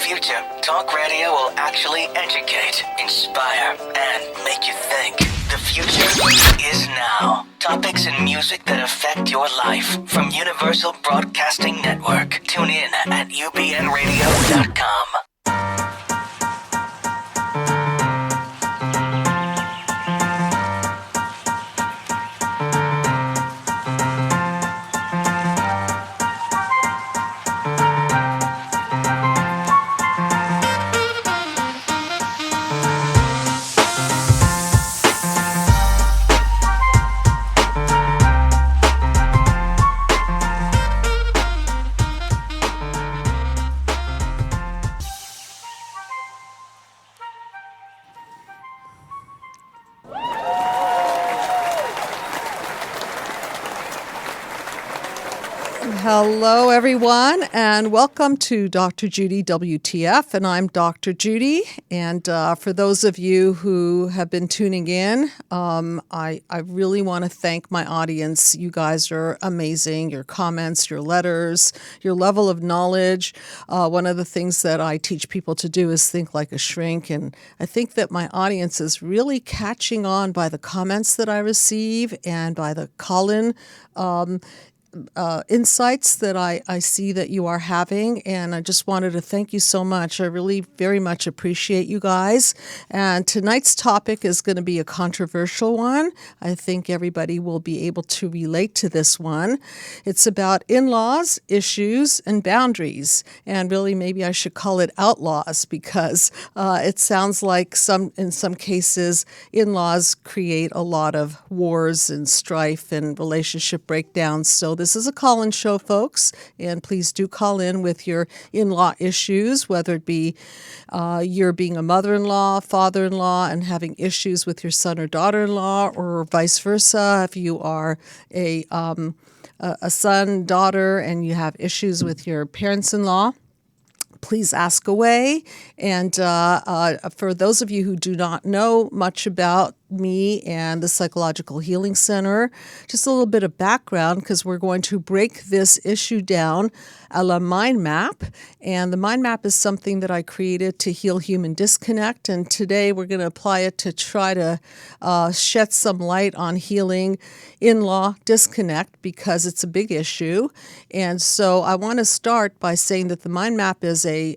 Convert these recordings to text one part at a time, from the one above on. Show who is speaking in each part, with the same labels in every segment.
Speaker 1: future, talk radio will actually educate, inspire, and make you think. The future is now. Topics and music that affect your life from Universal Broadcasting Network. Tune in at ubnradio.com.
Speaker 2: Hello, everyone, and welcome to Dr. Judy WTF, and I'm Dr. Judy. And for those of you who have been tuning in, I really want to thank my audience. You guys are amazing. Your comments, your letters, your level of knowledge. One of the things that I teach people to do is think like a shrink, and I think that my audience is really catching on by the comments that I receive and by the call-in insights that I see that you are having, and I just wanted to thank you so much. I really very much appreciate you guys. And tonight's topic is going to be a controversial one. I think everybody will be able to relate to this one. It's about in-laws, issues, and boundaries. And really, maybe I should call it outlaws, because it sounds like in some cases, in-laws create a lot of wars and strife and relationship breakdowns. So this is a call-in show, folks, and please do call in with your in-law issues, whether it be you're being a mother-in-law, father-in-law, and having issues with your son or daughter-in-law, or vice versa. If you are a son, daughter, and you have issues with your parents-in-law, please ask away. And for those of you who do not know much about me and the Psychological Healing Center, just a little bit of background, because we're going to break this issue down a la mind map. And the mind map is something that I created to heal human disconnect. And today we're going to apply it to try to shed some light on healing in-law disconnect, because it's a big issue. And so I want to start by saying that the mind map is a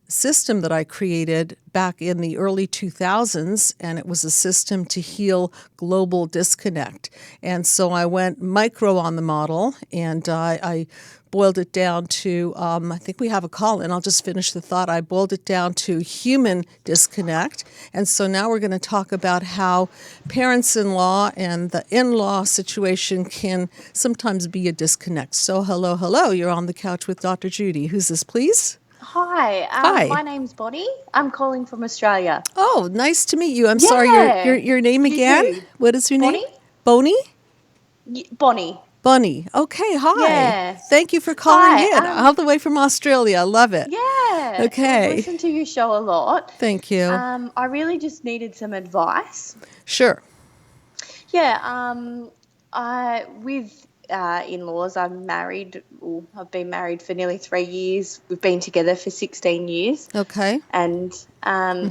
Speaker 2: system that I created back in the early 2000s, and it was a system to heal global disconnect. And so I went micro on the model, and I boiled it down to, I think we have a call, and I'll just finish the thought. I boiled it down to human disconnect. And so now we're going to talk about how parents-in-law and the in-law situation can sometimes be a disconnect. So hello, you're on the couch with Dr. Judy. Who's this, please?
Speaker 3: Hi.
Speaker 2: Hi.
Speaker 3: My name's Bonnie. I'm calling from Australia.
Speaker 2: Oh, nice to meet you. I'm sorry, your name again?
Speaker 3: Too.
Speaker 2: What is your
Speaker 3: Bonnie?
Speaker 2: name? Bonnie?
Speaker 3: Bonnie.
Speaker 2: Bunny. Okay, hi.
Speaker 3: Yeah.
Speaker 2: Thank you for calling
Speaker 3: Hi,
Speaker 2: in. All the way from Australia. I love it.
Speaker 3: Yeah.
Speaker 2: Okay.
Speaker 3: I listen to your show a lot.
Speaker 2: Thank you.
Speaker 3: I really just needed some advice.
Speaker 2: Sure.
Speaker 3: Yeah. With in-laws, I've been married for nearly 3 years. We've been together for 16 years.
Speaker 2: Okay.
Speaker 3: And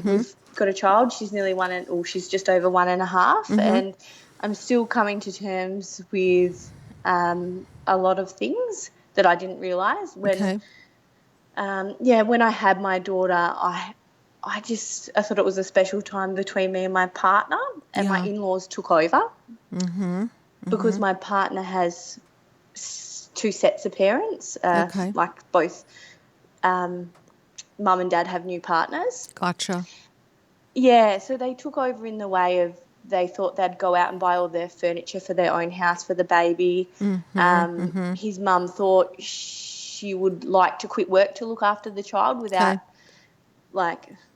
Speaker 3: we've got a child. She's she's just over 1.5. And I'm still coming to terms with a lot of things that I didn't realise. When I had my daughter, I thought it was a special time between me and my partner, and my in-laws took over because my partner has two sets of parents. Like both mum and dad have new partners.
Speaker 2: Gotcha.
Speaker 3: Yeah, so they took over in the way of they thought they'd go out and buy all their furniture for their own house for the baby. His mum thought she would like to quit work to look after the child without,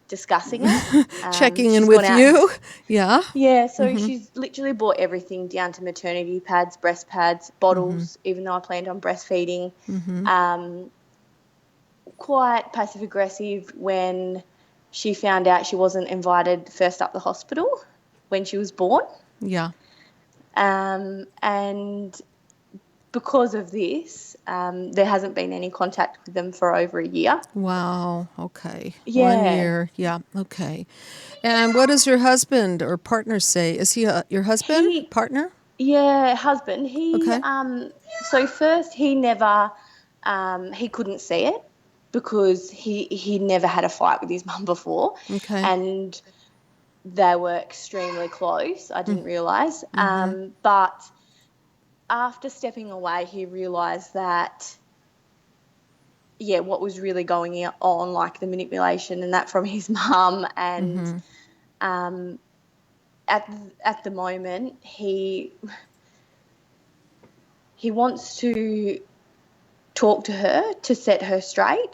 Speaker 3: discussing it.
Speaker 2: Checking in with you. Yeah.
Speaker 3: Yeah, so she's literally bought everything down to maternity pads, breast pads, bottles, even though I planned on breastfeeding. Quite passive-aggressive when she found out she wasn't invited first up the hospital when she was born.
Speaker 2: Yeah.
Speaker 3: And because of this, there hasn't been any contact with them for over a year.
Speaker 2: Wow. Okay. 1
Speaker 3: Yeah.
Speaker 2: year. Yeah. Okay. And what does your husband or partner say? Is he your husband,
Speaker 3: He,
Speaker 2: partner?
Speaker 3: yeah, husband.
Speaker 2: Okay.
Speaker 3: So first he never, he couldn't see it because he never had a fight with his mum before,
Speaker 2: Okay.
Speaker 3: and they were extremely close. I didn't realise.
Speaker 2: Mm-hmm.
Speaker 3: But after stepping away, he realised that, yeah, what was really going on, like the manipulation and that from his mum. And
Speaker 2: Mm-hmm.
Speaker 3: at the moment, he wants to talk to her to set her straight.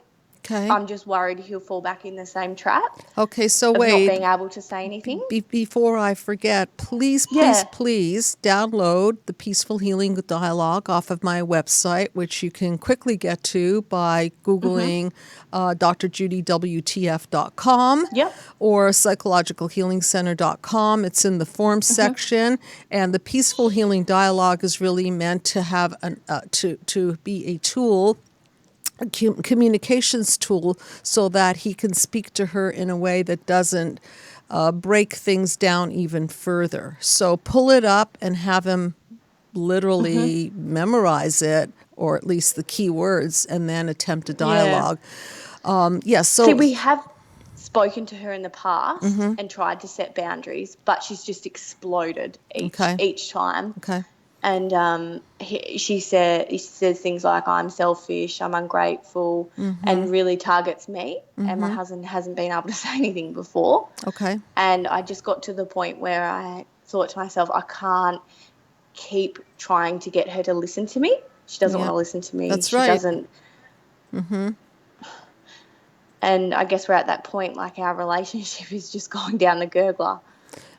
Speaker 2: Okay.
Speaker 3: I'm just worried he'll fall back in the same trap
Speaker 2: Okay. So
Speaker 3: of not
Speaker 2: wait.
Speaker 3: being able to say anything.
Speaker 2: Before I forget, please, please,
Speaker 3: Yeah.
Speaker 2: please download the Peaceful Healing Dialogue off of my website, which you can quickly get to by Googling drjudywtf.com
Speaker 3: Yep.
Speaker 2: or psychologicalhealingcenter.com. It's in the forms section, and the Peaceful Healing Dialogue is really meant to have to be a tool, a communications tool, so that he can speak to her in a way that doesn't break things down even further. So pull it up and have him literally memorize it, or at least the key words, and then attempt a
Speaker 3: Yeah.
Speaker 2: dialogue. Yes.
Speaker 3: See,
Speaker 2: So
Speaker 3: we have spoken to her in the past and tried to set boundaries, but she's just exploded
Speaker 2: okay.
Speaker 3: each time.
Speaker 2: Okay.
Speaker 3: And she says things like, I'm selfish, I'm ungrateful, and really targets me. And my husband hasn't been able to say anything before.
Speaker 2: Okay.
Speaker 3: And I just got to the point where I thought to myself, I can't keep trying to get her to listen to me. She doesn't
Speaker 2: Yeah.
Speaker 3: want to listen to me.
Speaker 2: That's
Speaker 3: She
Speaker 2: right.
Speaker 3: doesn't. And I guess we're at that point, like our relationship is just going down the gurgler.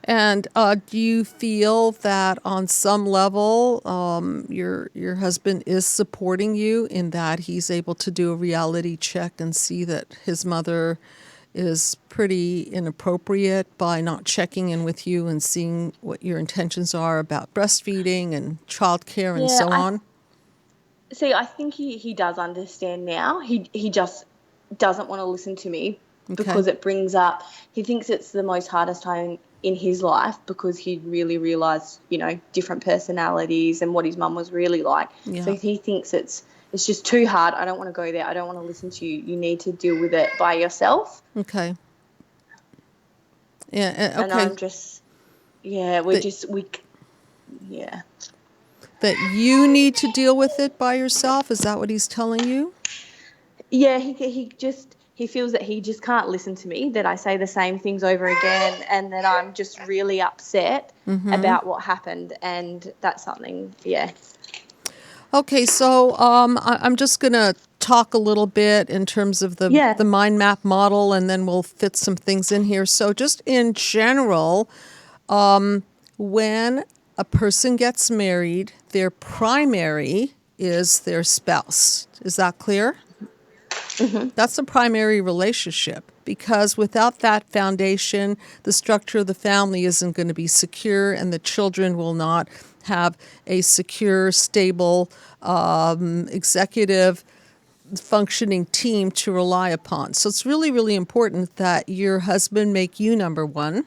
Speaker 2: And do you feel that on some level your husband is supporting you in that he's able to do a reality check and see that his mother is pretty inappropriate by not checking in with you and seeing what your intentions are about breastfeeding and childcare and
Speaker 3: Yeah,
Speaker 2: so on?
Speaker 3: I think he does understand now. He just doesn't want to listen to me
Speaker 2: Okay.
Speaker 3: because it brings up, he thinks it's the most hardest time in his life because he really realised, different personalities and what his mum was really like.
Speaker 2: Yeah.
Speaker 3: So he thinks it's just too hard. I don't want to go there. I don't want to listen to you. You need to deal with it by yourself.
Speaker 2: Okay. Yeah.
Speaker 3: And
Speaker 2: Okay.
Speaker 3: I'm just, yeah, yeah.
Speaker 2: That you need to deal with it by yourself? Is that what he's telling you?
Speaker 3: Yeah, he feels that he just can't listen to me, that I say the same things over again, and that I'm just really upset about what happened, and that's something, yeah.
Speaker 2: Okay, so I'm just going to talk a little bit in terms of the mind map model, and then we'll fit some things in here. So just in general, when a person gets married, their primary is their spouse. Is that clear? That's the primary relationship, because without that foundation, the structure of the family isn't going to be secure, and the children will not have a secure, stable, executive, functioning team to rely upon. So it's really, really important that your husband make you number one,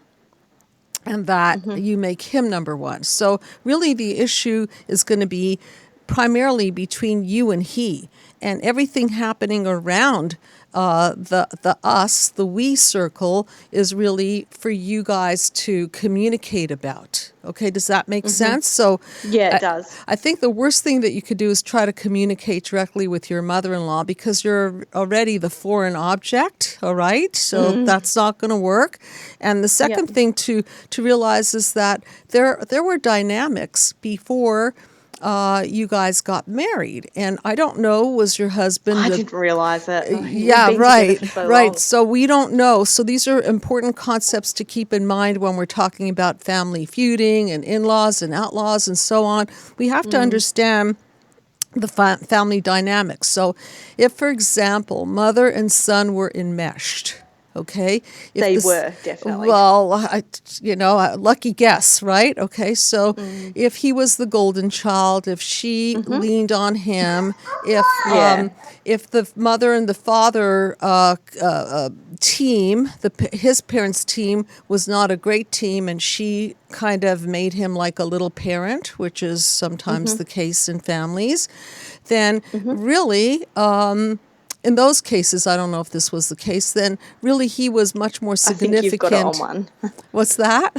Speaker 2: and that you make him number one. So really the issue is going to be primarily between you and he, and everything happening around the we circle is really for you guys to communicate about. Okay, does that make sense? So
Speaker 3: Yeah, it does.
Speaker 2: I think the worst thing that you could do is try to communicate directly with your mother-in-law, because you're already the foreign object, all right? So that's not going to work. And the second thing to realize is that there were dynamics before you guys got married. And I don't know, was your husband...
Speaker 3: I didn't realise it.
Speaker 2: Yeah,
Speaker 3: We've been
Speaker 2: right,
Speaker 3: together for so
Speaker 2: right.
Speaker 3: long.
Speaker 2: So we don't know. So these are important concepts to keep in mind when we're talking about family feuding and in-laws and outlaws and so on. We have to understand the family dynamics. So if, for example, mother and son were enmeshed, Okay, if
Speaker 3: They
Speaker 2: this,
Speaker 3: were, definitely.
Speaker 2: well, a lucky guess, right? Okay, so if he was the golden child, if she leaned on him,
Speaker 3: Yeah.
Speaker 2: if the mother and the father team, his parents' team was not a great team, and she kind of made him like a little parent, which is sometimes the case in families, then really, in those cases, I don't know if this was the case, then really he was much more
Speaker 3: I think you've got it on
Speaker 2: significant.
Speaker 3: one.
Speaker 2: What's that?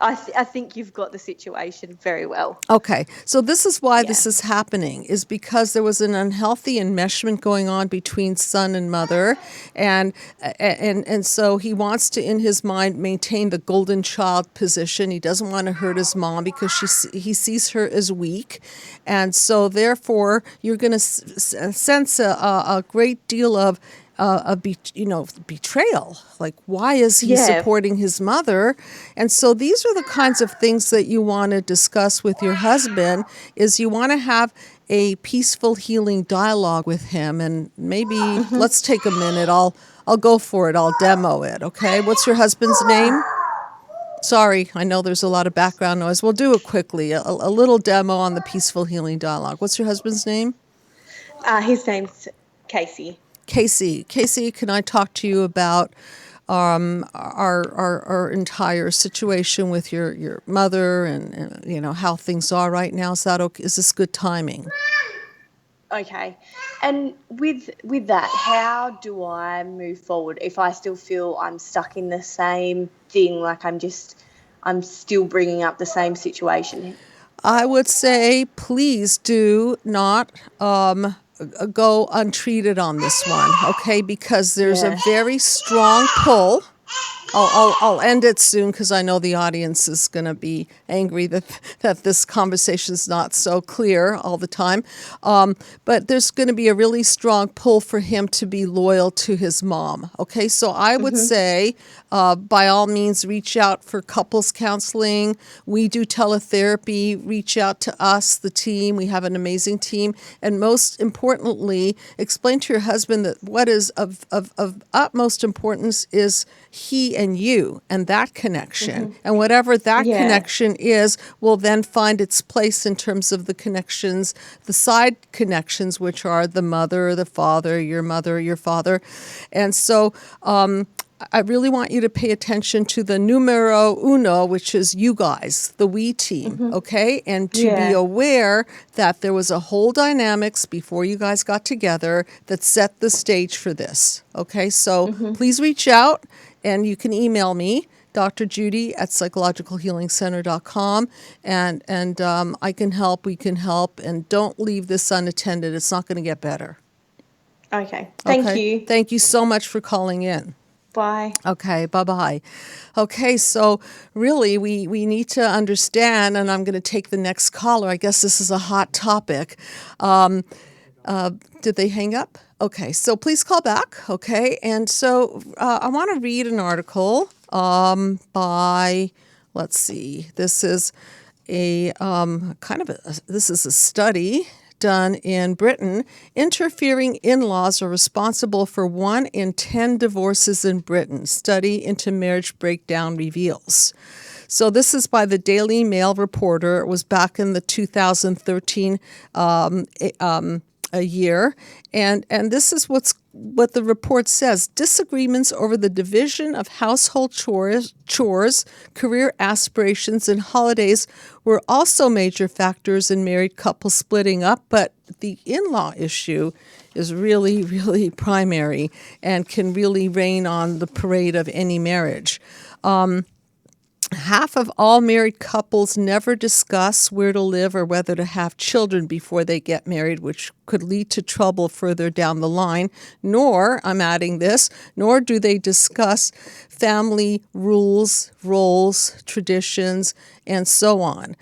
Speaker 3: I think you've got the situation very well.
Speaker 2: Okay, so this is why
Speaker 3: Yeah.
Speaker 2: this is happening, is because there was an unhealthy enmeshment going on between son and mother, and so he wants to, in his mind, maintain the golden child position. He doesn't want to hurt his mom because he sees her as weak, and so therefore you're going to sense a great deal of betrayal. Like, why is he
Speaker 3: Yeah.
Speaker 2: supporting his mother? And so these are the kinds of things that you want to discuss with your husband. Is you want to have a peaceful, healing dialogue with him, and maybe let's take a minute. I'll go for it. I'll demo it. Okay. What's your husband's name? Sorry, I know there's a lot of background noise. We'll do it quickly. A little demo on the peaceful healing dialogue. What's your husband's name?
Speaker 3: His name's Casey.
Speaker 2: Casey, can I talk to you about our entire situation with your mother and how things are right now? Is that okay? Is this good timing?
Speaker 3: Okay. And with that, how do I move forward if I still feel I'm stuck in the same thing, like I'm still bringing up the same situation?
Speaker 2: I would say please do not go untreated on this one, okay? Because there's a
Speaker 3: Yeah.
Speaker 2: very strong pull. I'll end it soon because I know the audience is going to be angry that this conversation is not so clear all the time. But there's going to be a really strong pull for him to be loyal to his mom. Okay, so I would say, by all means, reach out for couples counseling. We do teletherapy. Reach out to us, the team. We have an amazing team. And most importantly, explain to your husband that what is of utmost importance is he and you and that connection. And whatever that
Speaker 3: Yeah.
Speaker 2: connection is will then find its place in terms of the connections, the side connections, which are the mother, the father, your father. And so I really want you to pay attention to the numero uno, which is you guys, the we team, okay? And to be
Speaker 3: Yeah.
Speaker 2: aware that there was a whole dynamics before you guys got together that set the stage for this, okay? So please reach out, and you can email me, Dr. Judy at psychologicalhealingcenter.com, and I can help, we can help, and don't leave this unattended. It's not going to get better.
Speaker 3: Okay. Thank
Speaker 2: Okay?
Speaker 3: you.
Speaker 2: Thank you so much for calling in.
Speaker 3: Bye.
Speaker 2: Okay, bye-bye. Okay, so really we need to understand, and I'm going to take the next caller. I guess this is a hot topic. Did they hang up? Okay, so please call back, okay? And so I want to read an article by, let's see, this is a this is a study done in Britain. Interfering in-laws are responsible for 1 in 10 divorces in Britain. Study into marriage breakdown reveals. So this is by the Daily Mail reporter. It was back in the 2013 a year, and this is what the report says. Disagreements over the division of household chores, career aspirations, and holidays were also major factors in married couples splitting up, but the in-law issue is really, really primary and can really rain on the parade of any marriage. Half of all married couples never discuss where to live or whether to have children before they get married, which could lead to trouble further down the line. Nor, I'm adding this, nor do they discuss family rules, roles, traditions, and so on.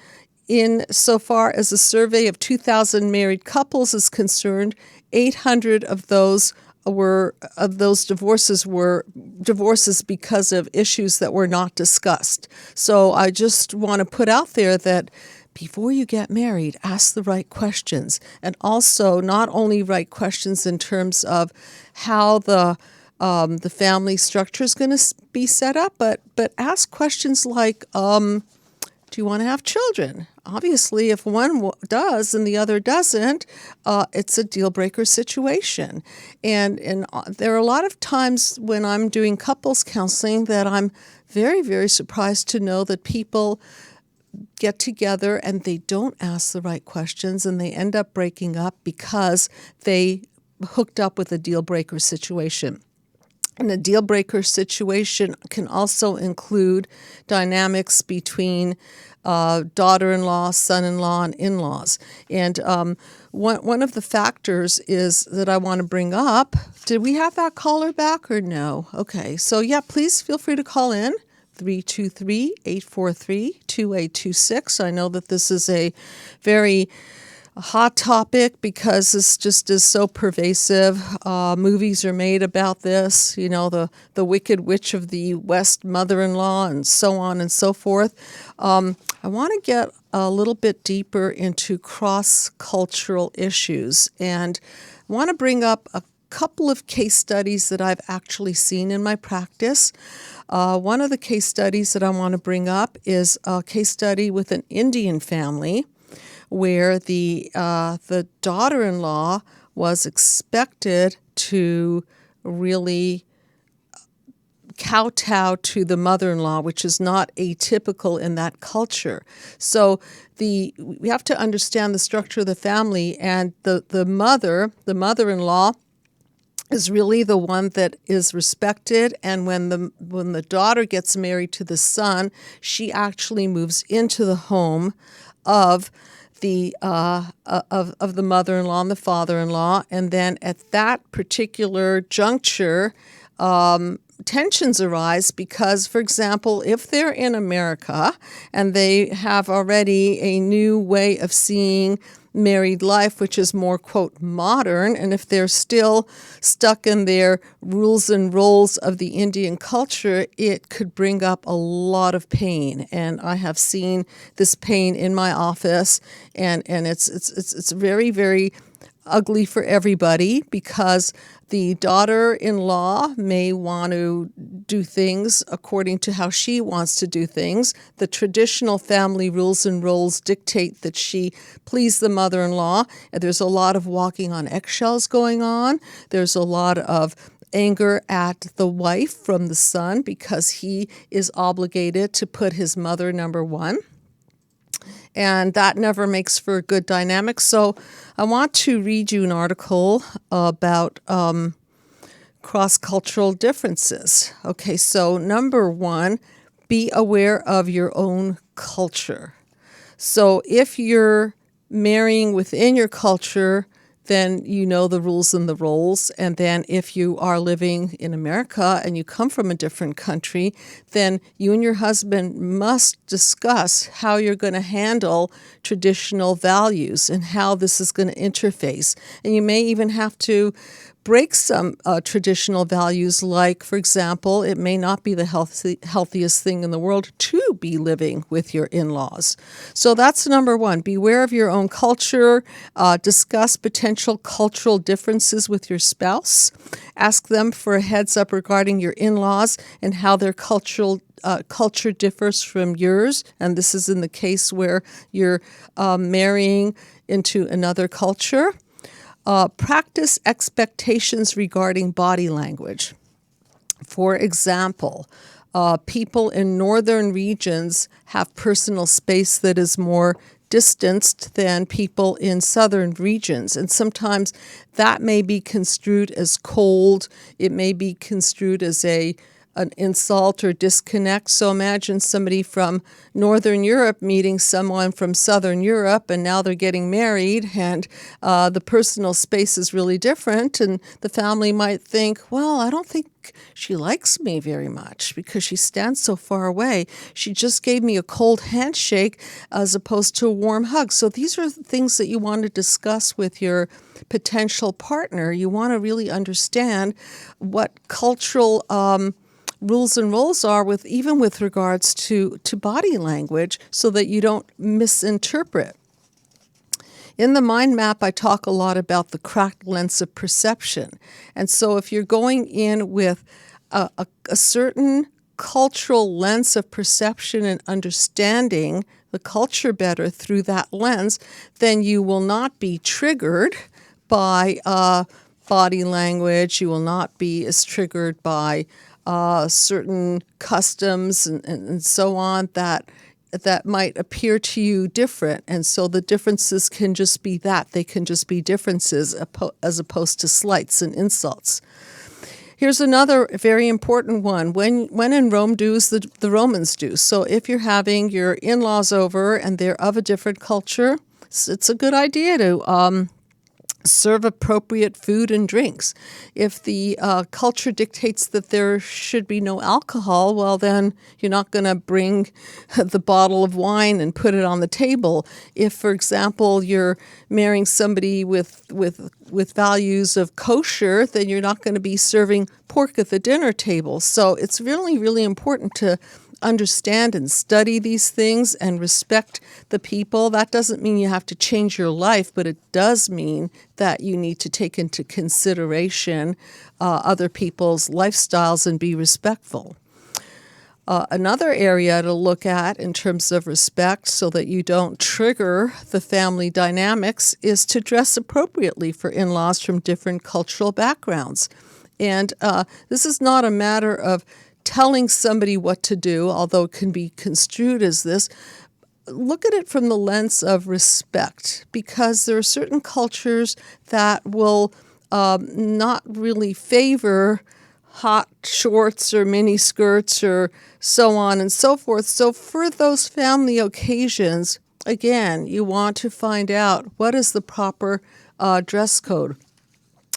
Speaker 2: In so far as a survey of 2,000 married couples is concerned, 800 of those divorces were divorces because of issues that were not discussed. So I just want to put out there that before you get married, ask the right questions, and also not only right questions in terms of how the the family structure is going to be set up, but ask questions like, do you want to have children? Obviously, if one does and the other doesn't, it's a deal breaker situation. And there are a lot of times when I'm doing couples counseling that I'm very, very surprised to know that people get together and they don't ask the right questions and they end up breaking up because they hooked up with a deal breaker situation. And a deal breaker situation can also include dynamics between daughter-in-law, son-in-law, and in-laws. And one of the factors is that I want to bring up, did we have that caller back or no? Okay, so yeah, please feel free to call in. 323-843-2826. I know that this is a very hot topic because this just is so pervasive. Movies are made about this, the Wicked Witch of the West mother-in-law and so on and so forth. I want to get a little bit deeper into cross-cultural issues, and I want to bring up a couple of case studies that I've actually seen in my practice. One of the case studies that I want to bring up is a case study with an Indian family where the daughter-in-law was expected to really kowtow to the mother-in-law, which is not atypical in that culture. So we have to understand the structure of the family, and the mother-in-law is really the one that is respected, and when the daughter gets married to the son, she actually moves into the home of the mother-in-law and the father-in-law, and then at that particular juncture, tensions arise because, for example, if they're in America and they have already a new way of seeing married life, which is more, quote, modern, and if they're still stuck in their rules and roles of the Indian culture, it could bring up a lot of pain. And I have seen this pain in my office, and it's very, very ugly for everybody because the daughter-in-law may want to do things according to how she wants to do things. The traditional family rules and roles dictate that she please the mother-in-law. And there's a lot of walking on eggshells going on. There's a lot of anger at the wife from the son because he is obligated to put his mother number one. And that never makes for a good dynamic. So I want to read you an article about cross-cultural differences. Okay, so number one, be aware of your own culture. So if you're marrying within your culture, then you know the rules and the roles. And then if you are living in America and you come from a different country, then you and your husband must discuss how you're going to handle traditional values and how this is going to interface. And you may even have to break some traditional values, like, for example, it may not be the healthiest thing in the world to be living with your in-laws. So that's number one. Beware of your own culture. Discuss potential cultural differences with your spouse. Ask them for a heads up regarding your in-laws and how their culture differs from yours. And this is in the case where you're marrying into another culture. Practice expectations regarding body language. For example, people in northern regions have personal space that is more distanced than people in southern regions. And sometimes that may be construed as cold. It may be construed as an insult or disconnect. So imagine somebody from Northern Europe meeting someone from Southern Europe, and now they're getting married, and the personal space is really different, and the family might think, well, I don't think she likes me very much because she stands so far away. She just gave me a cold handshake as opposed to a warm hug. So these are things that you want to discuss with your potential partner. You want to really understand what cultural rules and roles are even with regards to body language so that you don't misinterpret. In the mind map, I talk a lot about the cracked lens of perception. And so if you're going in with a certain cultural lens of perception and understanding the culture better through that lens, then you will not be triggered by body language. You will not be as triggered by certain customs and so on that might appear to you different. And so the differences can just be that. They can just be differences as opposed to slights and insults. Here's another very important one. When in Rome, do as the Romans do. So if you're having your in-laws over and they're of a different culture, it's a good idea to serve appropriate food and drinks. If the culture dictates that there should be no alcohol, well, then you're not going to bring the bottle of wine and put it on the table. If, for example, you're marrying somebody with values of kosher, then you're not going to be serving pork at the dinner table. So it's really, really important to understand and study these things and respect the people. That doesn't mean you have to change your life, but it does mean that you need to take into consideration other people's lifestyles and be respectful. Another area to look at in terms of respect so that you don't trigger the family dynamics is to dress appropriately for in-laws from different cultural backgrounds. And this is not a matter of telling somebody what to do, although it can be construed as this. Look at it from the lens of respect, because there are certain cultures that will not really favor hot shorts or mini skirts or so on and so forth. So for those family occasions, again, you want to find out what is the proper dress code.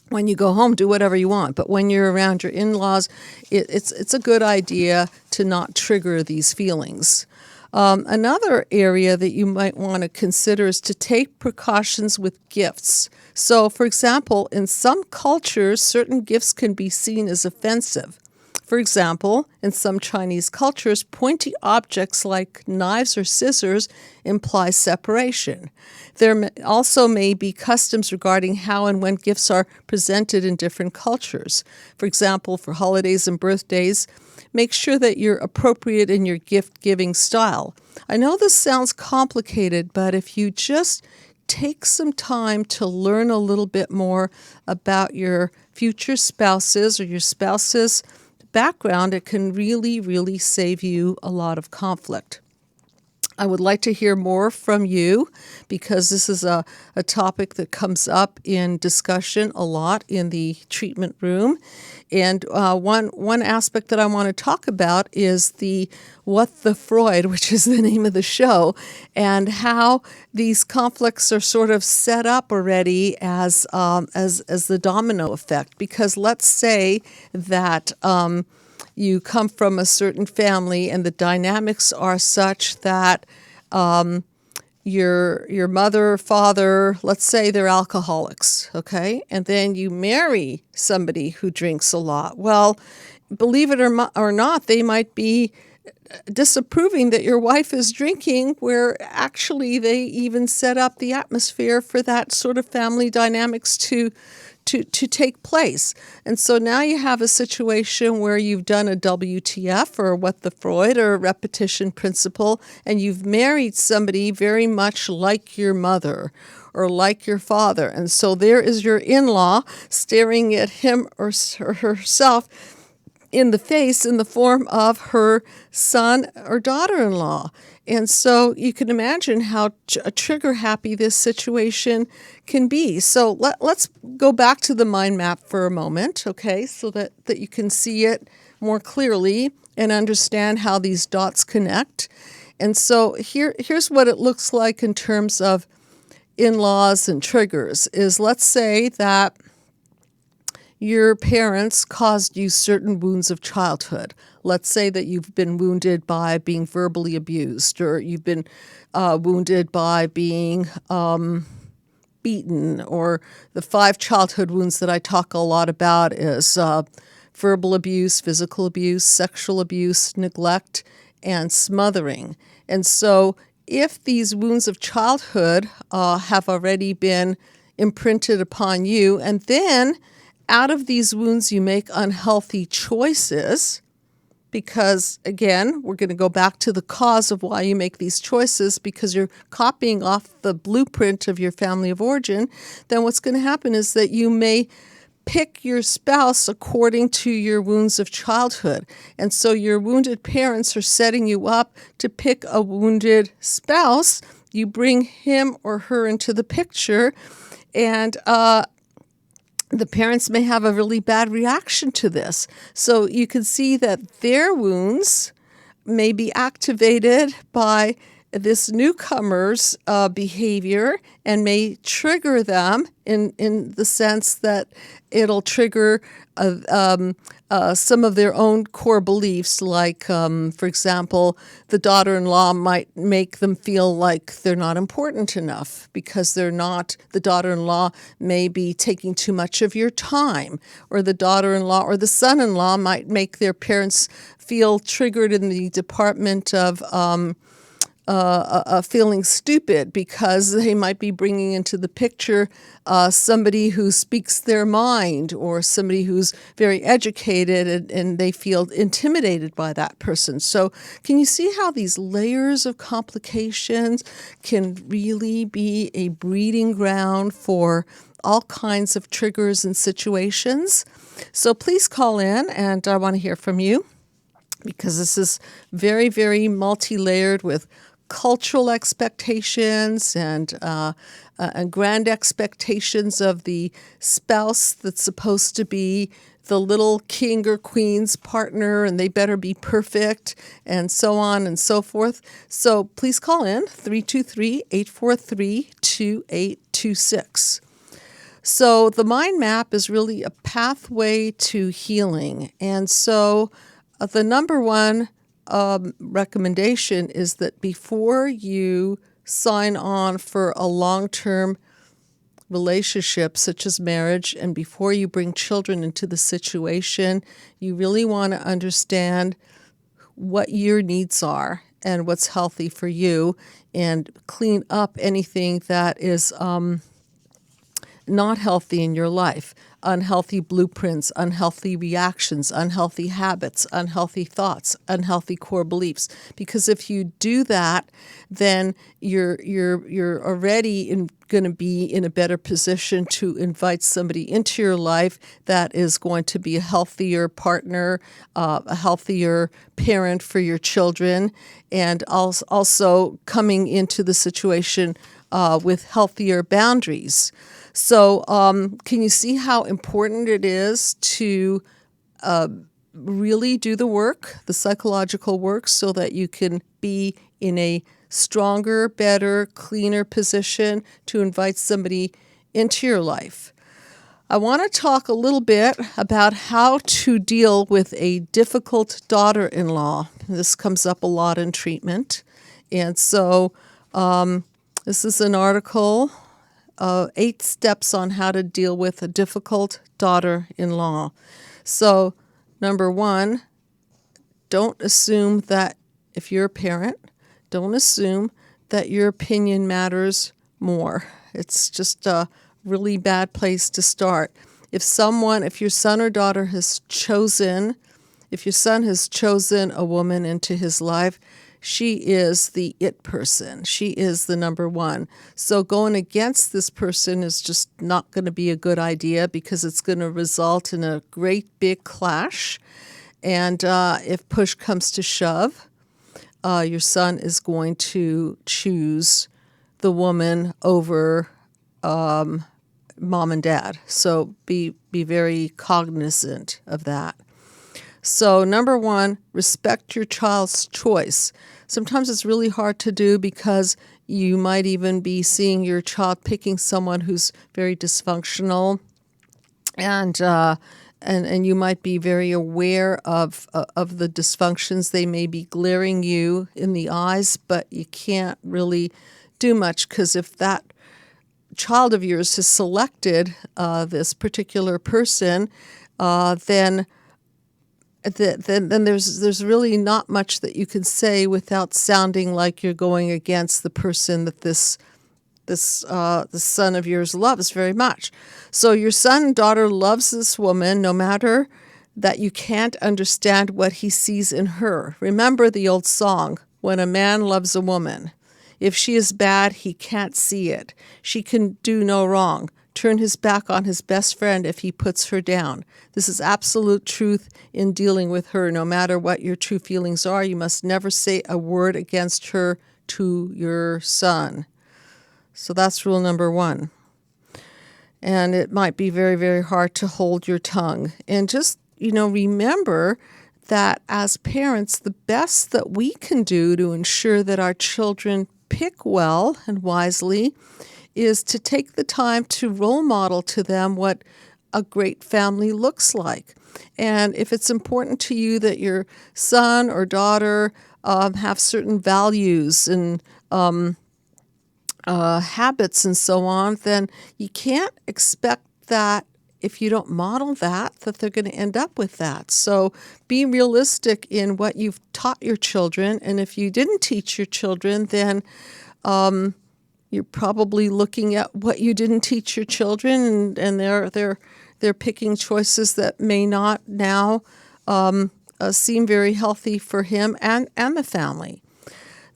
Speaker 2: When you go home, do whatever you want. But when you're around your in-laws, it's a good idea to not trigger these feelings. Another area that you might want to consider is to take precautions with gifts. So, for example, in some cultures, certain gifts can be seen as offensive. For example, in some Chinese cultures, pointy objects like knives or scissors imply separation. There also may be customs regarding how and when gifts are presented in different cultures. For example, for holidays and birthdays, make sure that you're appropriate in your gift-giving style. I know this sounds complicated, but if you just take some time to learn a little bit more about your future spouses or your spouse's background, it can really, really save you a lot of conflict. I would like to hear more from you because this is a topic that comes up in discussion a lot in the treatment room. And one aspect that I want to talk about is the What the Freud, which is the name of the show, and how these conflicts are sort of set up already as the domino effect. Because let's say that you come from a certain family and the dynamics are such that your mother, father, let's say they're alcoholics, okay? And then you marry somebody who drinks a lot. Well, believe it or not, they might be disapproving that your wife is drinking, where actually they even set up the atmosphere for that sort of family dynamics to take place. And so now you have a situation where you've done a WTF, or what the Freud, or a repetition principle, and you've married somebody very much like your mother or like your father. And so there is your in-law staring at him or herself in the face in the form of her son or daughter-in-law. And so you can imagine how trigger-happy this situation can be. So let's go back to the mind map for a moment, okay, so that you can see it more clearly and understand how these dots connect. And so here's what it looks like in terms of in-laws and triggers. Is let's say that your parents caused you certain wounds of childhood. Let's say that you've been wounded by being verbally abused, or you've been wounded by being beaten, or the 5 childhood wounds that I talk a lot about is verbal abuse, physical abuse, sexual abuse, neglect, and smothering. And so if these wounds of childhood have already been imprinted upon you, and then out of these wounds you make unhealthy choices, because, again, we're going to go back to the cause of why you make these choices, because you're copying off the blueprint of your family of origin, then what's going to happen is that you may pick your spouse according to your wounds of childhood. And so your wounded parents are setting you up to pick a wounded spouse. You bring him or her into the picture, and the parents may have a really bad reaction to this. So you can see that their wounds may be activated by this newcomer's behavior and may trigger them in the sense that it'll trigger some of their own core beliefs, like, for example, the daughter-in-law might make them feel like they're not important enough because they're not. The daughter-in-law may be taking too much of your time, or the daughter-in-law or the son-in-law might make their parents feel triggered in the department of feeling stupid because they might be bringing into the picture somebody who speaks their mind, or somebody who's very educated, and they feel intimidated by that person. So can you see how these layers of complications can really be a breeding ground for all kinds of triggers and situations? So please call in, and I want to hear from you, because this is very, very multi-layered with cultural expectations and grand expectations of the spouse that's supposed to be the little king or queen's partner, and they better be perfect, and so on and so forth. So please call in 323-843-2826. So the mind map is really a pathway to healing. And so the number one recommendation is that before you sign on for a long-term relationship such as marriage, and before you bring children into the situation, you really want to understand what your needs are and what's healthy for you, and clean up anything that is not healthy in your life. Unhealthy blueprints, unhealthy reactions, unhealthy habits, unhealthy thoughts, unhealthy core beliefs. Because if you do that, then you're already going to be in a better position to invite somebody into your life that is going to be a healthier partner, a healthier parent for your children, and also coming into the situation with healthier boundaries. So can you see how important it is to really do the work, the psychological work, so that you can be in a stronger, better, cleaner position to invite somebody into your life? I want to talk a little bit about how to deal with a difficult daughter-in-law. This comes up a lot in treatment. And so this is an article, 8 steps on how to deal with a difficult daughter-in-law. So, number 1, don't assume that if you're a parent, don't assume that your opinion matters more. It's just a really bad place to start. If your son or daughter has chosen, if your son has chosen a woman into his life, she is the it person. She is the number one. So going against this person is just not going to be a good idea, because it's going to result in a great big clash. And if push comes to shove, your son is going to choose the woman over mom and dad. So be very cognizant of that. So number 1, respect your child's choice. Sometimes it's really hard to do, because you might even be seeing your child picking someone who's very dysfunctional, and you might be very aware of the dysfunctions. They may be glaring you in the eyes, but you can't really do much, because if that child of yours has selected this particular person, then then there's really not much that you can say without sounding like you're going against the person that this son of yours loves very much. So your son and daughter loves this woman no matter that you can't understand what he sees in her. Remember the old song, when a man loves a woman. If she is bad, he can't see it. She can do no wrong. Turn his back on his best friend if he puts her down. This is absolute truth in dealing with her. No matter what your true feelings are, you must never say a word against her to your son. So that's rule number 1. And it might be very, very hard to hold your tongue. And just, remember that as parents, the best that we can do to ensure that our children pick well and wisely is to take the time to role model to them what a great family looks like. And if it's important to you that your son or daughter have certain values and habits and so on, then you can't expect that if you don't model that they're going to end up with that. So be realistic in what you've taught your children. And if you didn't teach your children, then you're probably looking at what you didn't teach your children, and they're picking choices that may not now seem very healthy for him and the family.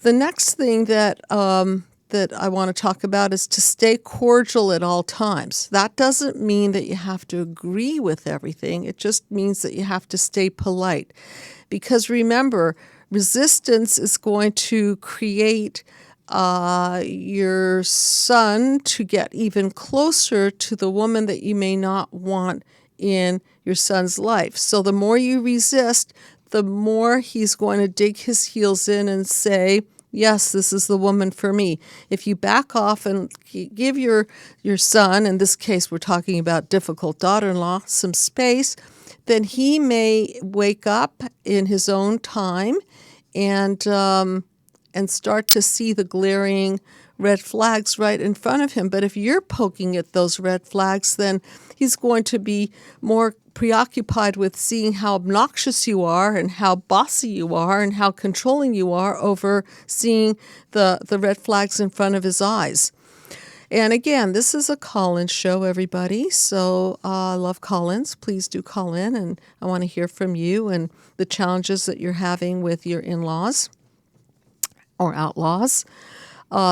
Speaker 2: The next thing that I want to talk about is to stay cordial at all times. That doesn't mean that you have to agree with everything. It just means that you have to stay polite. Because remember, resistance is going to create your son to get even closer to the woman that you may not want in your son's life. So the more you resist, the more he's going to dig his heels in and say, yes, this is the woman for me. If you back off and give your son, in this case we're talking about difficult daughter-in-law, some space, then he may wake up in his own time and start to see the glaring red flags right in front of him. But if you're poking at those red flags, then he's going to be more preoccupied with seeing how obnoxious you are and how bossy you are and how controlling you are over seeing the red flags in front of his eyes. And again, this is a call-in show, everybody. So I love call-ins. Please do call in, and I want to hear from you and the challenges that you're having with your in-laws or outlaws.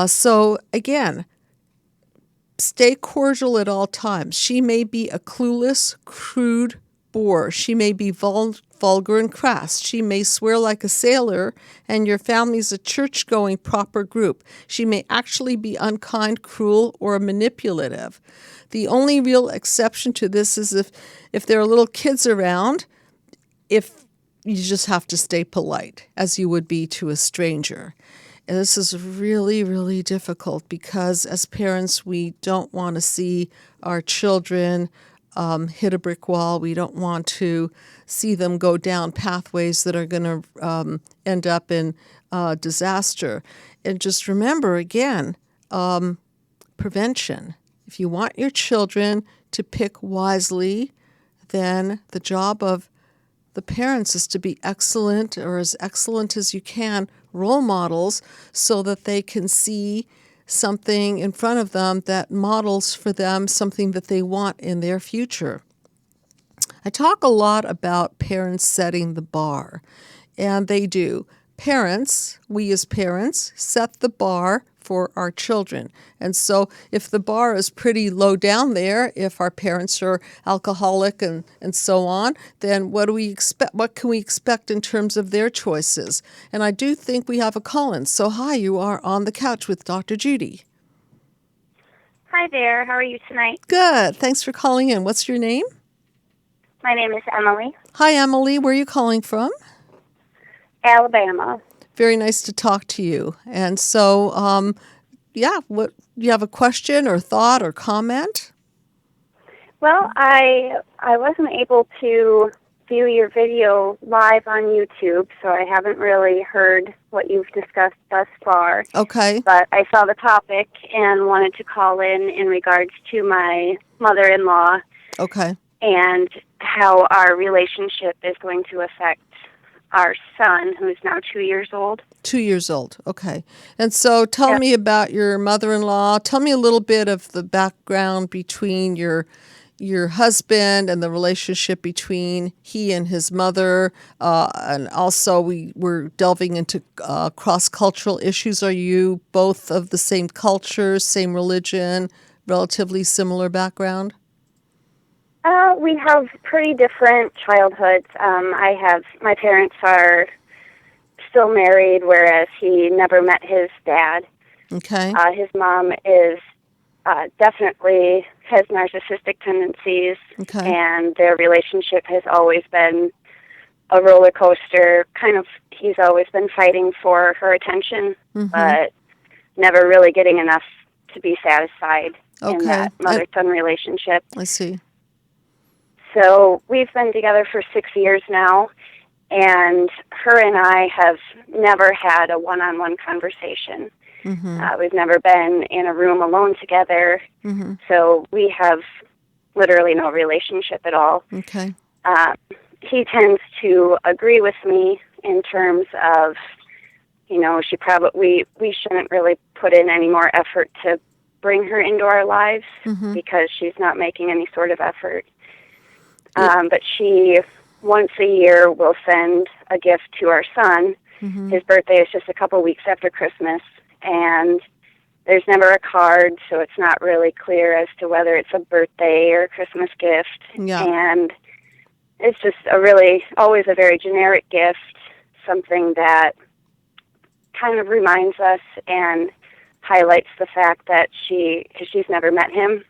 Speaker 2: So again, stay cordial at all times. She may be a clueless, crude bore. She may be vulgar and crass. She may swear like a sailor, and your family's a church-going proper group. She may actually be unkind, cruel, or manipulative. The only real exception to this is if there are little kids around, if you just have to stay polite, as you would be to a stranger. And this is really, really difficult because as parents, we don't want to see our children hit a brick wall. We don't want to see them go down pathways that are going to end up in disaster. And just remember, again, prevention. If you want your children to pick wisely, then the job of the parents is to be excellent, or as excellent as you can, role models, so that they can see something in front of them that models for them something that they want in their future. I talk a lot about parents setting the bar, and they do. We as parents, set the bar for our children. And so if the bar is pretty low down there, if our parents are alcoholic and so on, then what can we expect in terms of their choices? And I do think we have a call-in. So hi, you are on the couch with Dr. Judy.
Speaker 4: Hi there. How are you tonight?
Speaker 2: Good. Thanks for calling in. What's your name?
Speaker 4: My name is Emily.
Speaker 2: Hi, Emily. Where are you calling from?
Speaker 4: Alabama.
Speaker 2: Very nice to talk to you. And so, what you have a question or thought or comment?
Speaker 4: Well, I wasn't able to view your video live on YouTube, so I haven't really heard what you've discussed thus far.
Speaker 2: Okay.
Speaker 4: But I saw the topic and wanted to call in regards to my mother-in-law.
Speaker 2: Okay.
Speaker 4: And how our relationship is going to affect our son, who's now 2 years old.
Speaker 2: 2 years old. Okay. And so tell me about your mother-in-law. Tell me a little bit of the background between your husband and the relationship between he and his mother. And also we're delving into cross-cultural issues. Are you both of the same culture, same religion, relatively similar background?
Speaker 4: We have pretty different childhoods. My parents are still married, whereas he never met his dad.
Speaker 2: Okay.
Speaker 4: His mom is definitely has narcissistic tendencies,
Speaker 2: Okay.
Speaker 4: and their relationship has always been a roller coaster. He's always been fighting for her attention, but never really getting enough to be satisfied in that mother-son relationship.
Speaker 2: I see.
Speaker 4: So we've been together for 6 years now, and her and I have never had a one-on-one conversation. We've never been in a room alone together, so we have literally no relationship at all.
Speaker 2: Okay.
Speaker 4: He tends to agree with me in terms of, we shouldn't really put in any more effort to bring her into our lives because she's not making any sort of effort. But she, once a year, will send a gift to our son. His birthday is just a couple weeks after Christmas, and there's never a card, so it's not really clear as to whether it's a birthday or a Christmas gift.
Speaker 2: Yeah.
Speaker 4: And it's just always a very generic gift, something that kind of reminds us and highlights the fact that she's never met him.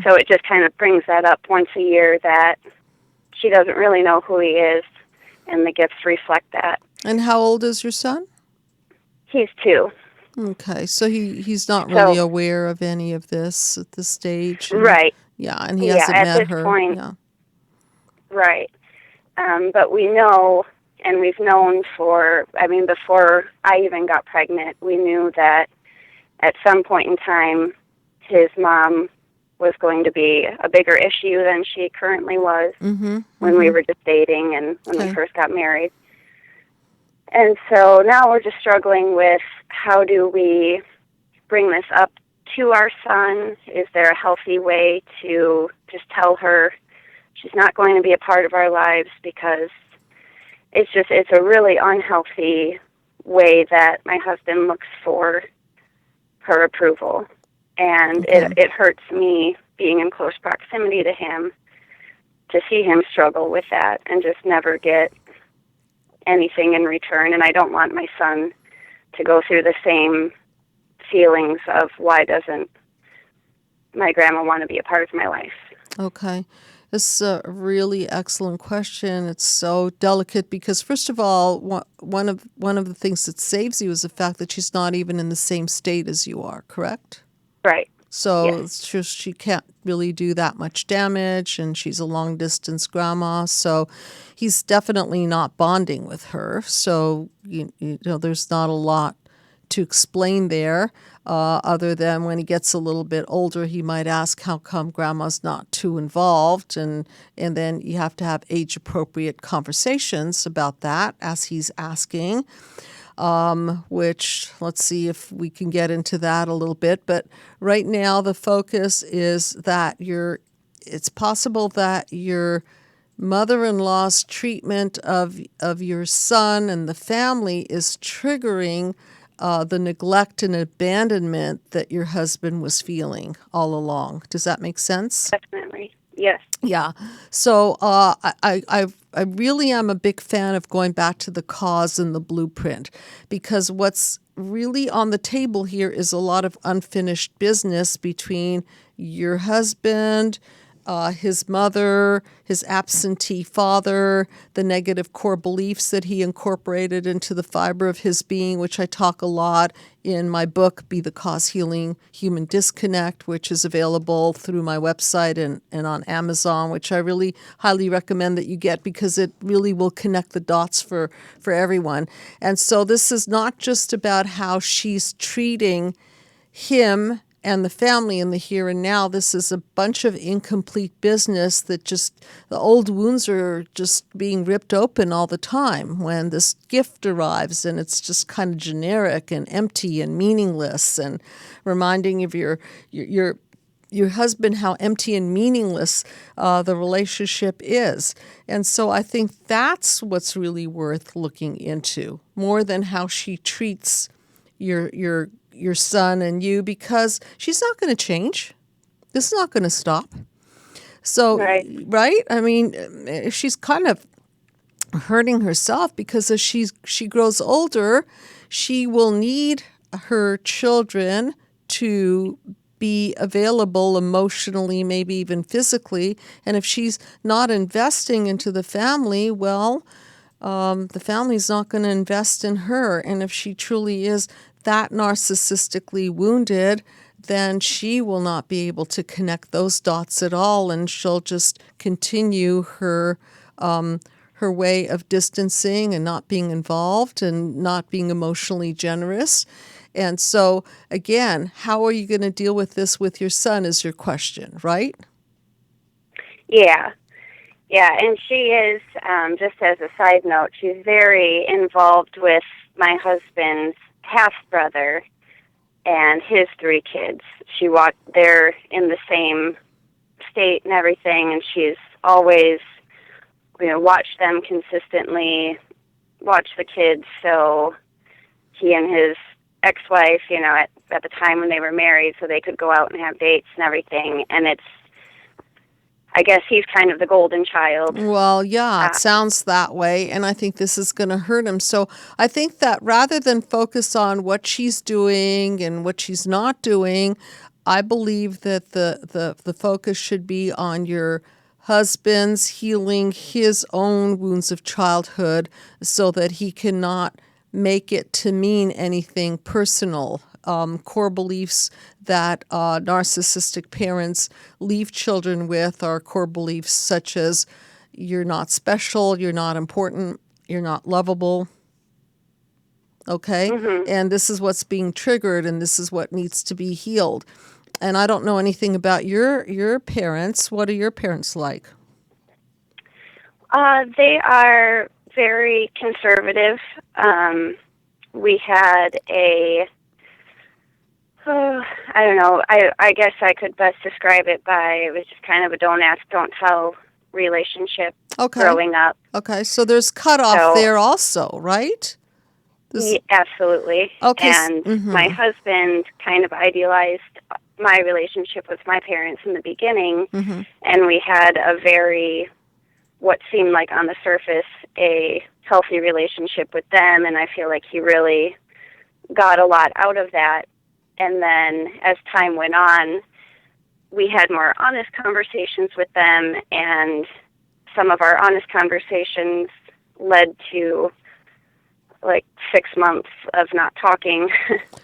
Speaker 4: So it just kind of brings that up once a year, that she doesn't really know who he is, and the gifts reflect that.
Speaker 2: And how old is your son?
Speaker 4: He's 2.
Speaker 2: Okay, so he's not really aware of any of this at this stage.
Speaker 4: Right.
Speaker 2: Yeah, and he hasn't met
Speaker 4: at
Speaker 2: her.
Speaker 4: this point.
Speaker 2: Yeah.
Speaker 4: Right. But we know, and we've known before I even got pregnant, we knew that at some point in time his mom was going to be a bigger issue than she currently was when we were just dating and when we first got married. And so now we're just struggling with, how do we bring this up to our son? Is there a healthy way to just tell her she's not going to be a part of our lives? Because it's a really unhealthy way that my husband looks for her approval. And it hurts me, being in close proximity to him, to see him struggle with that and just never get anything in return. And I don't want my son to go through the same feelings of, why doesn't my grandma want to be a part of my life?
Speaker 2: Okay. This is a really excellent question. It's so delicate because, first of all, one of the things that saves you is the fact that she's not even in the same state as you are, correct?
Speaker 4: Right.
Speaker 2: So
Speaker 4: Yes.
Speaker 2: it's just, she can't really do that much damage, and she's a long-distance grandma, so he's definitely not bonding with her. So, there's not a lot to explain there, other than when he gets a little bit older, he might ask, how come grandma's not too involved? And then you have to have age-appropriate conversations about that as he's asking. Which, let's see if we can get into that a little bit. But right now the focus is that it's possible that your mother-in-law's treatment of your son and the family is triggering the neglect and abandonment that your husband was feeling all along. Does that make sense?
Speaker 4: Definitely. Yes.
Speaker 2: Yeah. So I really am a big fan of going back to the cause and the blueprint, because what's really on the table here is a lot of unfinished business between your husband, his mother, his absentee father, the negative core beliefs that he incorporated into the fiber of his being, which I talk a lot in my book, Be the Cause Healing Human Disconnect, which is available through my website and on Amazon, which I really highly recommend that you get, because it really will connect the dots for everyone. And so this is not just about how she's treating him and the family in the here and now. This is a bunch of incomplete business that just, the old wounds are just being ripped open all the time when this gift arrives, and it's just kind of generic and empty and meaningless, and reminding of your husband how empty and meaningless the relationship is. And so I think that's what's really worth looking into, more than how she treats your son and you, because she's not going to change. This is not going to stop. So, right? I mean, she's kind of hurting herself, because as she grows older, she will need her children to be available emotionally, maybe even physically. And if she's not investing into the family, well, the family's not going to invest in her. And if she truly is that narcissistically wounded, then she will not be able to connect those dots at all, and she'll just continue her way of distancing and not being involved and not being emotionally generous. And so, again, how are you going to deal with this with your son is your question, right?
Speaker 4: Yeah. Yeah, and she is, just as a side note, she's very involved with my husband's half-brother and his 3 kids. They're in the same state and everything, and she's always, watched them consistently, watched the kids. So he and his ex-wife, at the time when they were married, so they could go out and have dates and everything. And I guess he's kind of the golden child.
Speaker 2: Well, yeah, it sounds that way, and I think this is going to hurt him. So I think that rather than focus on what she's doing and what she's not doing, I believe that the focus should be on your husband's healing his own wounds of childhood, so that he cannot make it to mean anything personal. Core beliefs that narcissistic parents leave children with are core beliefs such as you're not special, you're not important, you're not lovable. Okay?
Speaker 4: Mm-hmm.
Speaker 2: And this is what's being triggered, and this is what needs to be healed. And I don't know anything about your parents. What are your parents like?
Speaker 4: They are very conservative. We had I don't know, I guess I could best describe it by, it was just kind of a don't ask, don't tell relationship growing up.
Speaker 2: Okay, so there's cutoff there also, right?
Speaker 4: Absolutely.
Speaker 2: Okay.
Speaker 4: And my husband kind of idealized my relationship with my parents in the beginning, and we had a very, what seemed like on the surface, a healthy relationship with them, and I feel like he really got a lot out of that. And then as time went on, we had more honest conversations with them, and some of our honest conversations led to like 6 months of not talking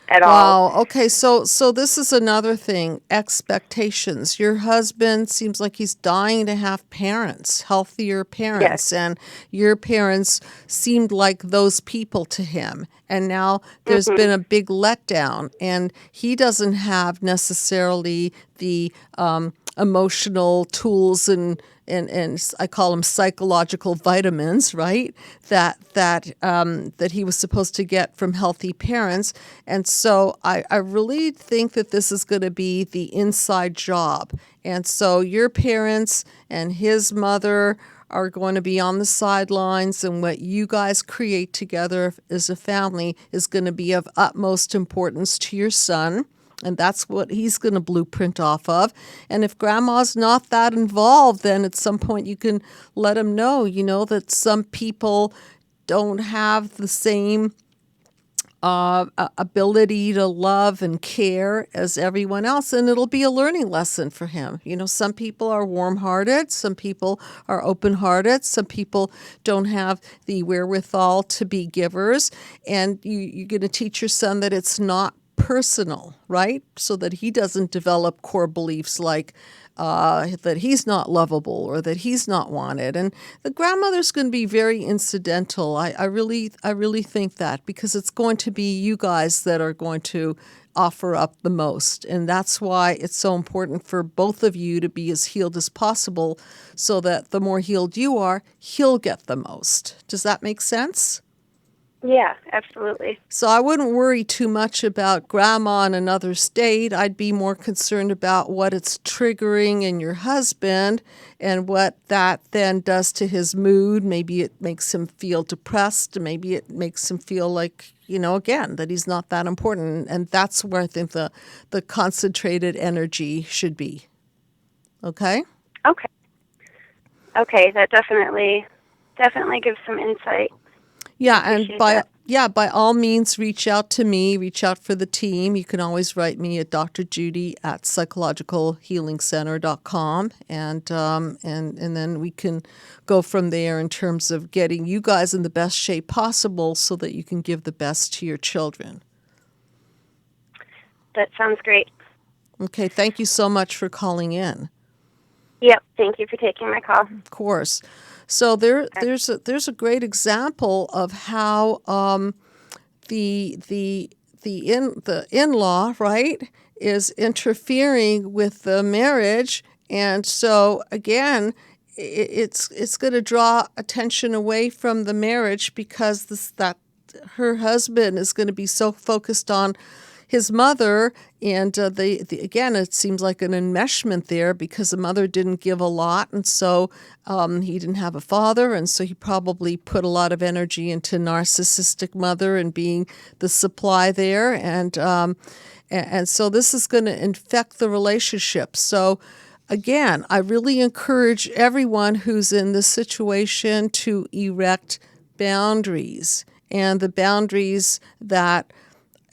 Speaker 4: at all.
Speaker 2: Wow. Okay. So this is another thing. Expectations. Your husband seems like he's dying to have parents, healthier parents.
Speaker 4: Yes.
Speaker 2: And your parents seemed like those people to him. And now there's been a big letdown, and he doesn't have necessarily the emotional tools and I call them psychological vitamins, right? That he was supposed to get from healthy parents. And so I really think that this is going to be the inside job. And so your parents and his mother are going to be on the sidelines, and what you guys create together as a family is going to be of utmost importance to your son. And that's what he's going to blueprint off of. And if grandma's not that involved, then at some point you can let him know, that some people don't have the same ability to love and care as everyone else. And it'll be a learning lesson for him. Some people are warm-hearted. Some people are open-hearted. Some people don't have the wherewithal to be givers. And you're going to teach your son that it's not personal, right? So that he doesn't develop core beliefs like that he's not lovable or that he's not wanted. And the grandmother's going to be very incidental. I really think that, because it's going to be you guys that are going to offer up the most. And that's why it's so important for both of you to be as healed as possible, so that the more healed you are, he'll get the most. Does that make sense?
Speaker 4: Yeah, absolutely.
Speaker 2: So I wouldn't worry too much about grandma in another state. I'd be more concerned about what it's triggering in your husband and what that then does to his mood. Maybe it makes him feel depressed. Maybe it makes him feel like, again, that he's not that important. And that's where I think the concentrated energy should be. Okay?
Speaker 4: Okay, that definitely gives some insight.
Speaker 2: Yeah, and
Speaker 4: That.
Speaker 2: by all means, reach out to me, reach out for the team. You can always write me at Dr. Judy at psychologicalhealingcenter.com, and then we can go from there in terms of getting you guys in the best shape possible so that you can give the best to your children.
Speaker 4: That sounds great.
Speaker 2: Okay, thank you so much for calling in.
Speaker 4: Yep, thank you for taking my call.
Speaker 2: Of course. So there's a great example of how the in-law, right, is interfering with the marriage, and so again, it's going to draw attention away from the marriage, because that her husband is going to be so focused on his mother, and again, it seems like an enmeshment there, because the mother didn't give a lot, and so he didn't have a father, and so he probably put a lot of energy into narcissistic mother and being the supply there, and so this is going to infect the relationship. So again, I really encourage everyone who's in this situation to erect boundaries, and the boundaries that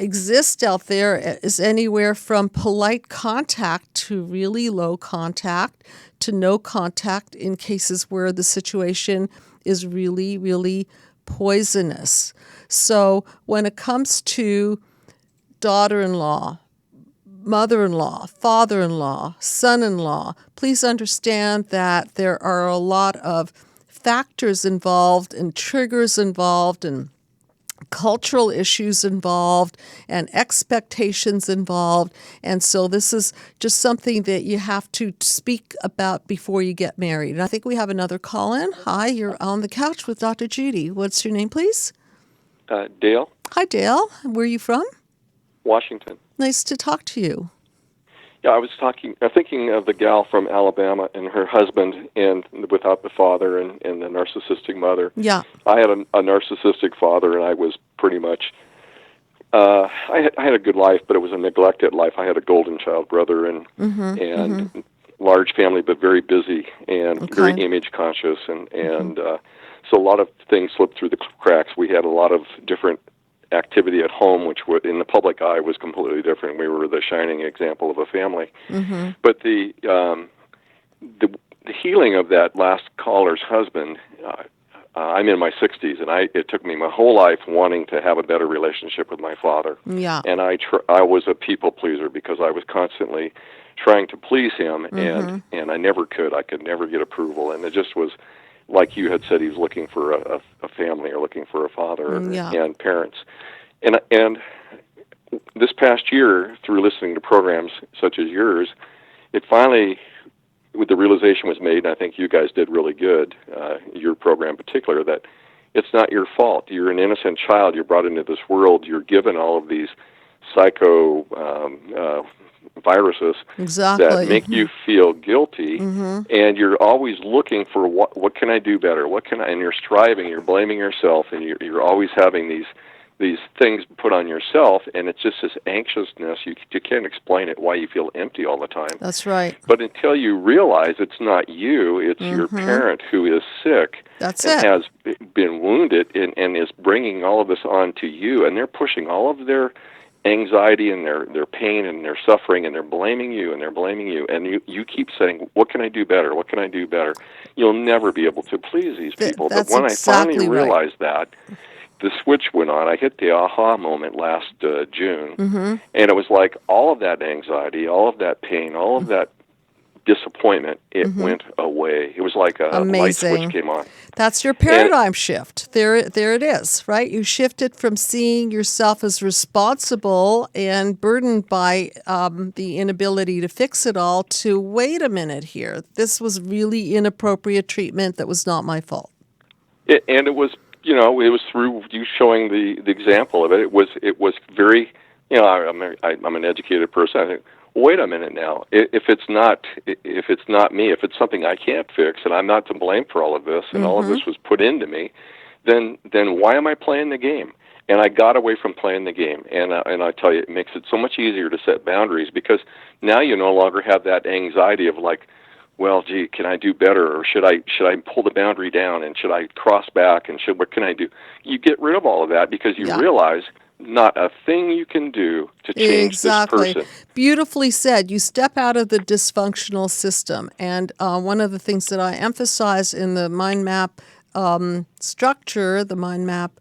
Speaker 2: exist out there is anywhere from polite contact to really low contact to no contact in cases where the situation is really, really poisonous. So when it comes to daughter-in-law, mother-in-law, father-in-law, son-in-law, please understand that there are a lot of factors involved and triggers involved and cultural issues involved and expectations involved. And so this is just something that you have to speak about before you get married. And I think we have another call-in. Hi, you're on the couch with Dr. Judy. What's your name, please?
Speaker 5: Dale.
Speaker 2: Hi, Dale. Where are you from?
Speaker 5: Washington.
Speaker 2: Nice to talk to you.
Speaker 5: Yeah, I was thinking of the gal from Alabama and her husband, and without the father and the narcissistic mother.
Speaker 2: Yeah.
Speaker 5: I had a narcissistic father, and I was pretty much, I had a good life, but it was a neglected life. I had a golden child brother and large family, but very busy and very image conscious, and so a lot of things slipped through the cracks. We had a lot of different activity at home, which in the public eye was completely different. We were the shining example of a family. But the healing of that last caller's husband, I'm in my 60s, and it took me my whole life wanting to have a better relationship with my father.
Speaker 2: Yeah.
Speaker 5: And I was a people pleaser, because I was constantly trying to please him, and I never could. I could never get approval, and it just was, like you had said, he was looking for a family, or looking for a father and parents. And this past year, through listening to programs such as yours, it finally, with the realization was made, and I think you guys did really good, your program in particular, that it's not your fault. You're an innocent child. You're brought into this world. You're given all of these psycho viruses that make you feel guilty, and you're always looking for what can I do better? And you're striving, you're blaming yourself, and you're always having these things put on yourself, and it's just this anxiousness. You can't explain it, why you feel empty all the time.
Speaker 2: That's right.
Speaker 5: But until you realize it's not you, it's your parent who is sick has been wounded and is bringing all of this on to you, and they're pushing all of their anxiety and their pain and their suffering, and they're blaming you, and you keep saying, what can I do better? What can I do better? You'll never be able to please these people. But when I finally realized that, the switch went on. I hit the aha moment last June, and it was like all of that anxiety, all of that pain, all of that disappointment, it went away. It was like a light switch came on.
Speaker 2: That's your paradigm shift. There it is, right? You shifted from seeing yourself as responsible and burdened by the inability to fix it all to, wait a minute here, this was really inappropriate treatment that was not my fault.
Speaker 5: And it was, it was through you showing the example of it. It was very, I'm an educated person. I think, wait a minute now. If it's not me, if it's something I can't fix, and I'm not to blame for all of this, and all of this was put into me, then why am I playing the game? And I got away from playing the game. And I tell you, it makes it so much easier to set boundaries, because now you no longer have that anxiety of like, well, gee, can I do better, or should I pull the boundary down, and should I cross back, and what can I do? You get rid of all of that because you realize not a thing you can do to change this person.
Speaker 2: Beautifully said. You step out of the dysfunctional system. And one of the things that I emphasize in the mind map structure, the mind map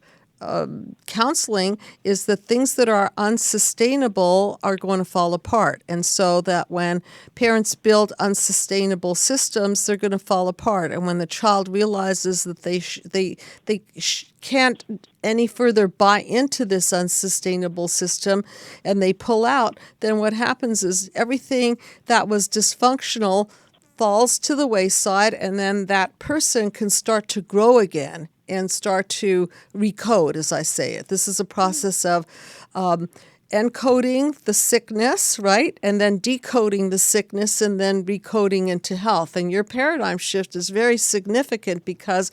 Speaker 2: counseling, is that things that are unsustainable are going to fall apart. And so that when parents build unsustainable systems, they're going to fall apart. And when the child realizes that they can't any further buy into this unsustainable system and they pull out, then what happens is everything that was dysfunctional falls to the wayside, and then that person can start to grow again and start to recode, as I say it. This is a process of encoding the sickness, right? And then decoding the sickness and then recoding into health. And your paradigm shift is very significant because,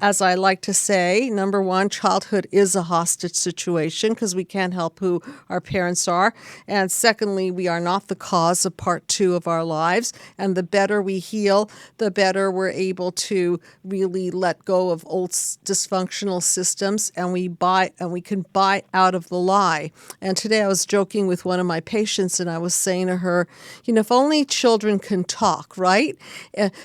Speaker 2: as I like to say, number one, childhood is a hostage situation because we can't help who our parents are. And secondly, we are not the cause of part two of our lives. And the better we heal, the better we're able to really let go of old dysfunctional systems, and we can buy out of the lie. And today I was joking with one of my patients, and I was saying to her, if only children can talk, right?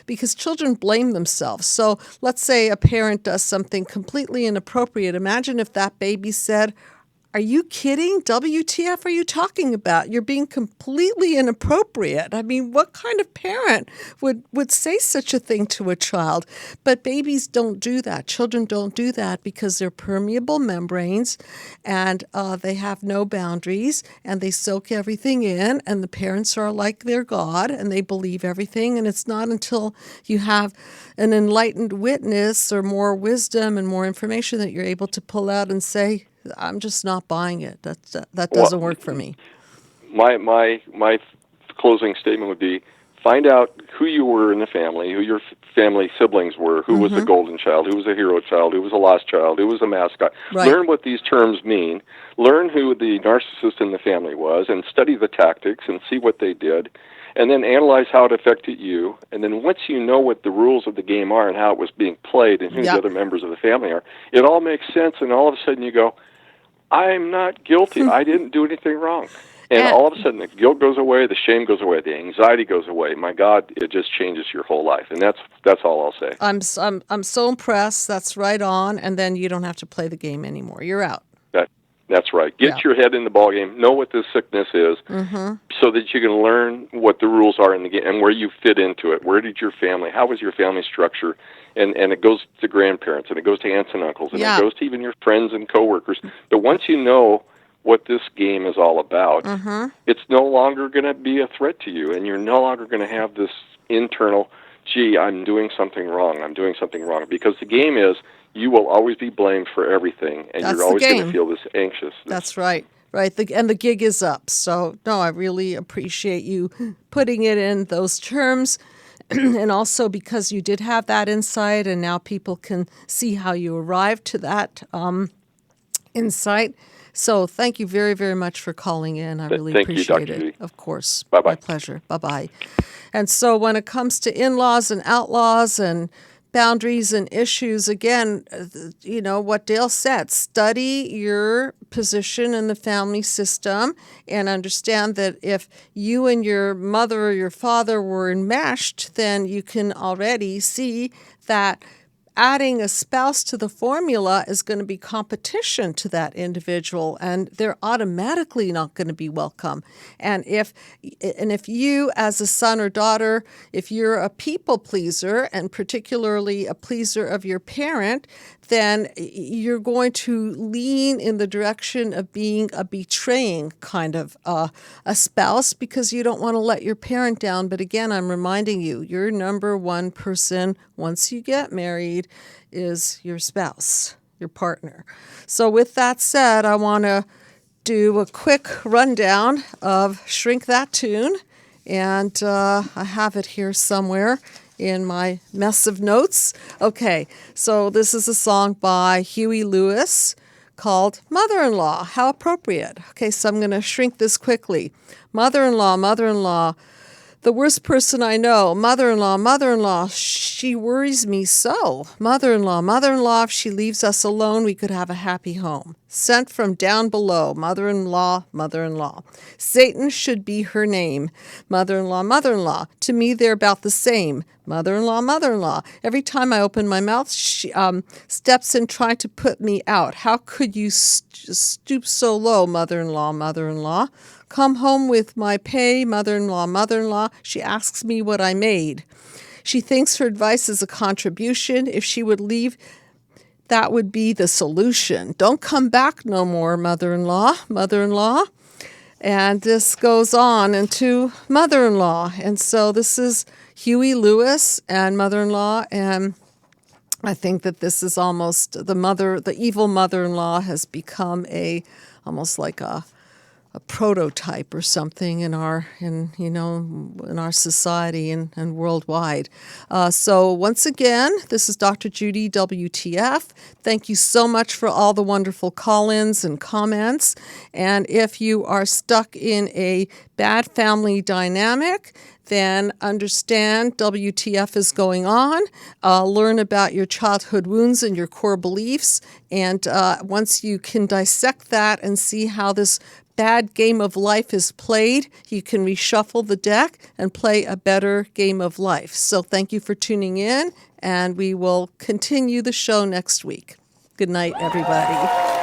Speaker 2: Because children blame themselves. So let's say a parent does something completely inappropriate. Imagine if that baby said, "Are you kidding? WTF are you talking about? You're being completely inappropriate." I mean, what kind of parent would say such a thing to a child? But babies don't do that. Children don't do that because they're permeable membranes, and they have no boundaries, and they soak everything in, and the parents are like their God, and they believe everything. And it's not until you have an enlightened witness or more wisdom and more information that you're able to pull out and say, "I'm just not buying it. That doesn't work for me."
Speaker 5: My closing statement would be: find out who you were in the family, who your family siblings were, who was a golden child, who was a hero child, who was a lost child, who was a mascot.
Speaker 2: Right.
Speaker 5: Learn what these terms mean. Learn who the narcissist in the family was, and study the tactics and see what they did. And then analyze how it affected you. And then once you know what the rules of the game are and how it was being played and who the other members of the family are, it all makes sense. And all of a sudden you go, I'm not guilty. I didn't do anything wrong. And all of a sudden the guilt goes away, the shame goes away, the anxiety goes away. My God, it just changes your whole life. And that's all I'll say.
Speaker 2: I'm so impressed. That's right on. And then you don't have to play the game anymore. You're out.
Speaker 5: That's right. Get your head in the ballgame. Know what this sickness is, so that you can learn what the rules are in the game and where you fit into it. Where did your family? How was your family structure? And it goes to grandparents, and it goes to aunts and uncles, and it goes to even your friends and coworkers. But once you know what this game is all about, it's no longer going to be a threat to you, and you're no longer going to have this internal, "Gee, I'm doing something wrong. I'm doing something wrong," because the game is, you will always be blamed for everything, and you're always going to feel this anxiousness.
Speaker 2: That's right. Right. And the gig is up. So, no, I really appreciate you putting it in those terms. And also because you did have that insight, and now people can see how you arrived to that insight. So thank you very, very much for calling in. I really appreciate it. Judy. Of course.
Speaker 5: Bye-bye.
Speaker 2: My pleasure. Bye-bye. And so when it comes to in-laws and outlaws and boundaries and issues, again, what Dale said, study your position in the family system and understand that if you and your mother or your father were enmeshed, then you can already see that adding a spouse to the formula is going to be competition to that individual, and they're automatically not going to be welcome. And if you, as a son or daughter, if you're a people pleaser, and particularly a pleaser of your parent, then you're going to lean in the direction of being a betraying kind of a spouse, because you don't want to let your parent down. But again, I'm reminding you, your number one person once you get married is your spouse, your partner. So with that said, I want to do a quick rundown of Shrink That Tune. And I have it here somewhere in my mess of notes. Okay, so this is a song by Huey Lewis called Mother-in-Law. How appropriate. Okay, so I'm going to shrink this quickly. Mother-in-law, mother-in-law, the worst person I know. Mother-in-law, mother-in-law, she worries me so. Mother-in-law, mother-in-law, if she leaves us alone, we could have a happy home. Sent from down below. Mother-in-law, mother-in-law. Satan should be her name. Mother-in-law, mother-in-law, to me they're about the same. Mother-in-law, mother-in-law. Every time I open my mouth, she steps in trying to put me out. How could you stoop so low, mother-in-law, mother-in-law? Come home with my pay, mother-in-law, mother-in-law. She asks me what I made. She thinks her advice is a contribution. If she would leave, that would be the solution. Don't come back no more, mother-in-law, mother-in-law. And this goes on into mother-in-law. And so this is Huey Lewis and mother-in-law. And I think that this is almost the evil mother-in-law has become almost like a prototype or something in our society and worldwide. So once again, this is Dr. Judy, WTF. Thank you so much for all the wonderful call-ins and comments. And if you are stuck in a bad family dynamic, then understand WTF is going on. Learn about your childhood wounds and your core beliefs. And once you can dissect that and see how this bad game of life is played, you can reshuffle the deck and play a better game of life. So thank you for tuning in, and we will continue the show next week. Good night, everybody.